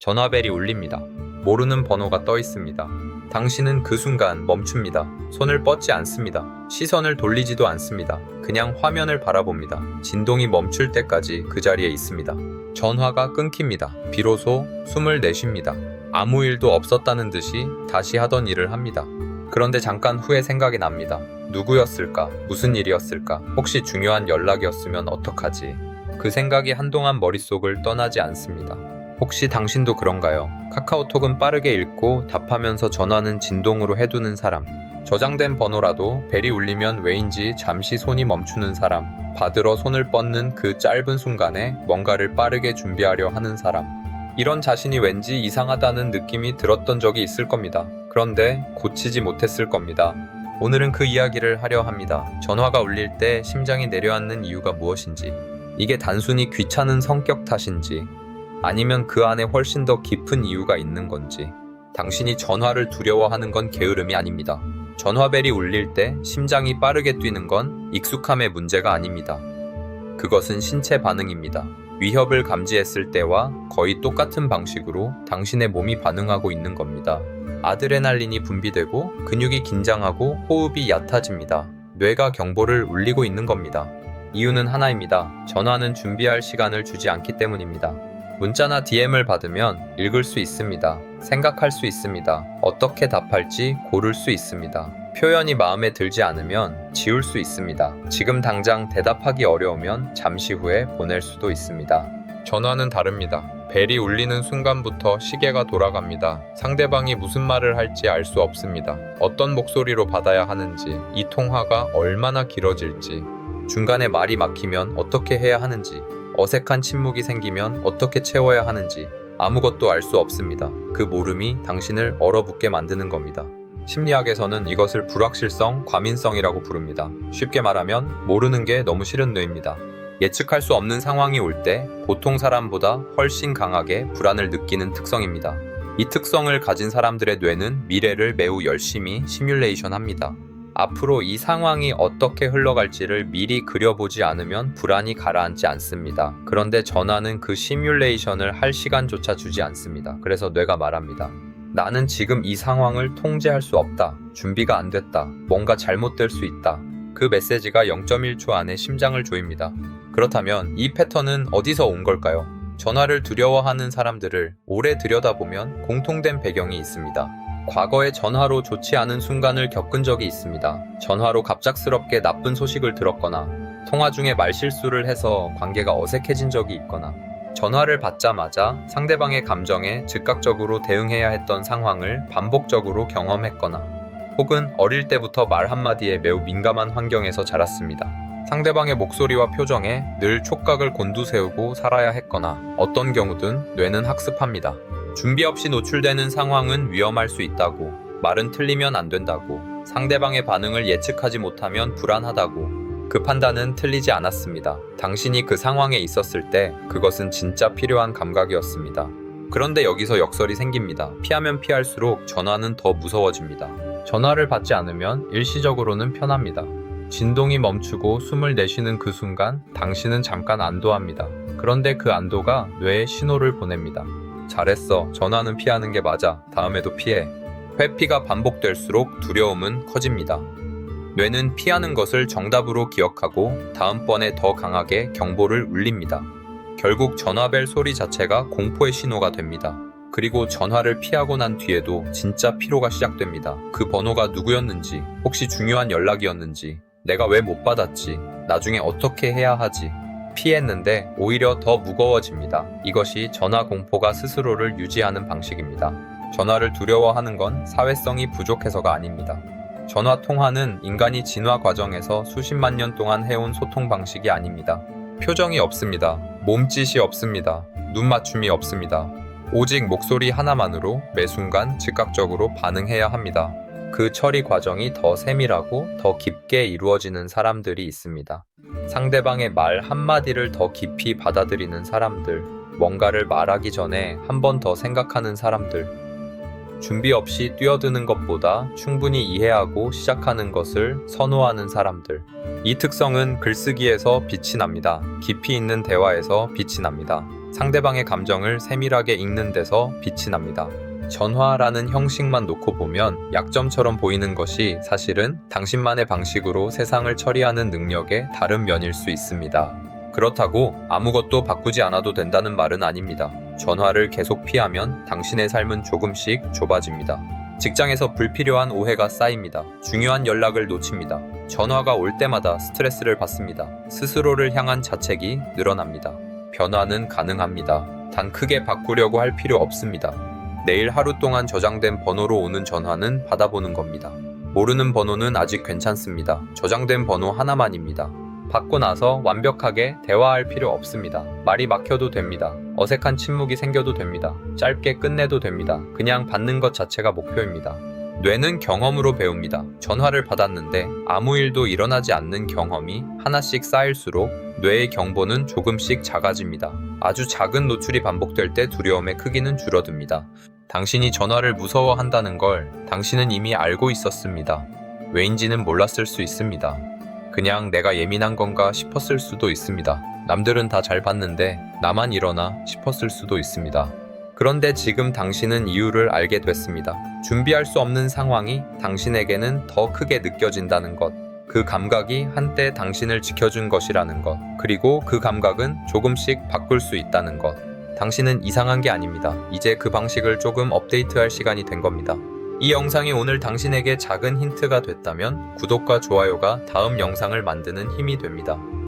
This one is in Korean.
전화벨이 울립니다. 모르는 번호가 떠 있습니다. 당신은 그 순간 멈춥니다. 손을 뻗지 않습니다. 시선을 돌리지도 않습니다. 그냥 화면을 바라봅니다. 진동이 멈출 때까지 그 자리에 있습니다. 전화가 끊깁니다. 비로소 숨을 내쉽니다. 아무 일도 없었다는 듯이 다시 하던 일을 합니다. 그런데 잠깐 후에 생각이 납니다. 누구였을까? 무슨 일이었을까? 혹시 중요한 연락이었으면 어떡하지? 그 생각이 한동안 머릿속을 떠나지 않습니다. 혹시 당신도 그런가요? 카카오톡은 빠르게 읽고 답하면서 전화는 진동으로 해두는 사람. 저장된 번호라도 벨이 울리면 왜인지 잠시 손이 멈추는 사람. 받으러 손을 뻗는 그 짧은 순간에 뭔가를 빠르게 준비하려 하는 사람. 이런 자신이 왠지 이상하다는 느낌이 들었던 적이 있을 겁니다. 그런데 고치지 못했을 겁니다. 오늘은 그 이야기를 하려 합니다. 전화가 울릴 때 심장이 내려앉는 이유가 무엇인지, 이게 단순히 귀찮은 성격 탓인지, 아니면 그 안에 훨씬 더 깊은 이유가 있는 건지. 당신이 전화를 두려워하는 건 게으름이 아닙니다. 전화벨이 울릴 때 심장이 빠르게 뛰는 건 익숙함의 문제가 아닙니다. 그것은 신체 반응입니다. 위협을 감지했을 때와 거의 똑같은 방식으로 당신의 몸이 반응하고 있는 겁니다. 아드레날린이 분비되고 근육이 긴장하고 호흡이 얕아집니다. 뇌가 경보를 울리고 있는 겁니다. 이유는 하나입니다. 전화는 준비할 시간을 주지 않기 때문입니다. 문자나 DM을 받으면 읽을 수 있습니다. 생각할 수 있습니다. 어떻게 답할지 고를 수 있습니다. 표현이 마음에 들지 않으면 지울 수 있습니다. 지금 당장 대답하기 어려우면 잠시 후에 보낼 수도 있습니다. 전화는 다릅니다. 벨이 울리는 순간부터 시계가 돌아갑니다. 상대방이 무슨 말을 할지 알 수 없습니다. 어떤 목소리로 받아야 하는지, 이 통화가 얼마나 길어질지, 중간에 말이 막히면 어떻게 해야 하는지, 어색한 침묵이 생기면 어떻게 채워야 하는지 아무것도 알 수 없습니다. 그 모름이 당신을 얼어붙게 만드는 겁니다. 심리학에서는 이것을 불확실성, 과민성이라고 부릅니다. 쉽게 말하면 모르는 게 너무 싫은 뇌입니다. 예측할 수 없는 상황이 올 때 보통 사람보다 훨씬 강하게 불안을 느끼는 특성입니다. 이 특성을 가진 사람들의 뇌는 미래를 매우 열심히 시뮬레이션 합니다. 앞으로 이 상황이 어떻게 흘러갈지를 미리 그려보지 않으면 불안이 가라앉지 않습니다. 그런데 전화는 그 시뮬레이션을 할 시간조차 주지 않습니다. 그래서 뇌가 말합니다. 나는 지금 이 상황을 통제할 수 없다. 준비가 안 됐다. 뭔가 잘못될 수 있다. 그 메시지가 0.1초 안에 심장을 조입니다. 그렇다면 이 패턴은 어디서 온 걸까요? 전화를 두려워하는 사람들을 오래 들여다보면 공통된 배경이 있습니다. 과거에 전화로 좋지 않은 순간을 겪은 적이 있습니다. 전화로 갑작스럽게 나쁜 소식을 들었거나, 통화 중에 말실수를 해서 관계가 어색해진 적이 있거나, 전화를 받자마자 상대방의 감정에 즉각적으로 대응해야 했던 상황을 반복적으로 경험했거나, 혹은 어릴 때부터 말 한마디에 매우 민감한 환경에서 자랐습니다. 상대방의 목소리와 표정에 늘 촉각을 곤두세우고 살아야 했거나, 어떤 경우든 뇌는 학습합니다. 준비 없이 노출되는 상황은 위험할 수 있다고, 말은 틀리면 안 된다고, 상대방의 반응을 예측하지 못하면 불안하다고. 그 판단은 틀리지 않았습니다. 당신이 그 상황에 있었을 때 그것은 진짜 필요한 감각이었습니다. 그런데 여기서 역설이 생깁니다. 피하면 피할수록 전화는 더 무서워집니다. 전화를 받지 않으면 일시적으로는 편합니다. 진동이 멈추고 숨을 내쉬는 그 순간 당신은 잠깐 안도합니다. 그런데 그 안도가 뇌에 신호를 보냅니다. 잘했어. 전화는 피하는 게 맞아. 다음에도 피해. 회피가 반복될수록 두려움은 커집니다. 뇌는 피하는 것을 정답으로 기억하고 다음번에 더 강하게 경보를 울립니다. 결국 전화벨 소리 자체가 공포의 신호가 됩니다. 그리고 전화를 피하고 난 뒤에도 진짜 피로가 시작됩니다. 그 번호가 누구였는지, 혹시 중요한 연락이었는지, 내가 왜 못 받았지, 나중에 어떻게 해야 하지. 피했는데 오히려 더 무거워집니다. 이것이 전화 공포가 스스로를 유지하는 방식입니다. 전화를 두려워하는 건 사회성이 부족해서가 아닙니다. 전화 통화는 인간이 진화 과정에서 수십만 년 동안 해온 소통 방식이 아닙니다. 표정이 없습니다. 몸짓이 없습니다. 눈 맞춤이 없습니다. 오직 목소리 하나만으로 매 순간 즉각적으로 반응해야 합니다. 그 처리 과정이 더 세밀하고 더 깊게 이루어지는 사람들이 있습니다. 상대방의 말 한마디를 더 깊이 받아들이는 사람들, 뭔가를 말하기 전에 한 번 더 생각하는 사람들, 준비 없이 뛰어드는 것보다 충분히 이해하고 시작하는 것을 선호하는 사람들. 이 특성은 글쓰기에서 빛이 납니다. 깊이 있는 대화에서 빛이 납니다. 상대방의 감정을 세밀하게 읽는 데서 빛이 납니다. 전화라는 형식만 놓고 보면 약점처럼 보이는 것이 사실은 당신만의 방식으로 세상을 처리하는 능력의 다른 면일 수 있습니다. 그렇다고 아무것도 바꾸지 않아도 된다는 말은 아닙니다. 전화를 계속 피하면 당신의 삶은 조금씩 좁아집니다. 직장에서 불필요한 오해가 쌓입니다. 중요한 연락을 놓칩니다. 전화가 올 때마다 스트레스를 받습니다. 스스로를 향한 자책이 늘어납니다. 변화는 가능합니다. 단 크게 바꾸려고 할 필요 없습니다. 내일 하루 동안 저장된 번호로 오는 전화는 받아보는 겁니다. 모르는 번호는 아직 괜찮습니다. 저장된 번호 하나만입니다. 받고 나서 완벽하게 대화할 필요 없습니다. 말이 막혀도 됩니다. 어색한 침묵이 생겨도 됩니다. 짧게 끝내도 됩니다. 그냥 받는 것 자체가 목표입니다. 뇌는 경험으로 배웁니다. 전화를 받았는데 아무 일도 일어나지 않는 경험이 하나씩 쌓일수록 뇌의 경보는 조금씩 작아집니다. 아주 작은 노출이 반복될 때 두려움의 크기는 줄어듭니다. 당신이 전화를 무서워한다는 걸 당신은 이미 알고 있었습니다. 왜인지는 몰랐을 수 있습니다. 그냥 내가 예민한 건가 싶었을 수도 있습니다. 남들은 다 잘 받는데 나만 이러나 싶었을 수도 있습니다. 그런데 지금 당신은 이유를 알게 됐습니다. 준비할 수 없는 상황이 당신에게는 더 크게 느껴진다는 것. 그 감각이 한때 당신을 지켜준 것이라는 것. 그리고 그 감각은 조금씩 바꿀 수 있다는 것. 당신은 이상한 게 아닙니다. 이제 그 방식을 조금 업데이트할 시간이 된 겁니다. 이 영상이 오늘 당신에게 작은 힌트가 됐다면 구독과 좋아요가 다음 영상을 만드는 힘이 됩니다.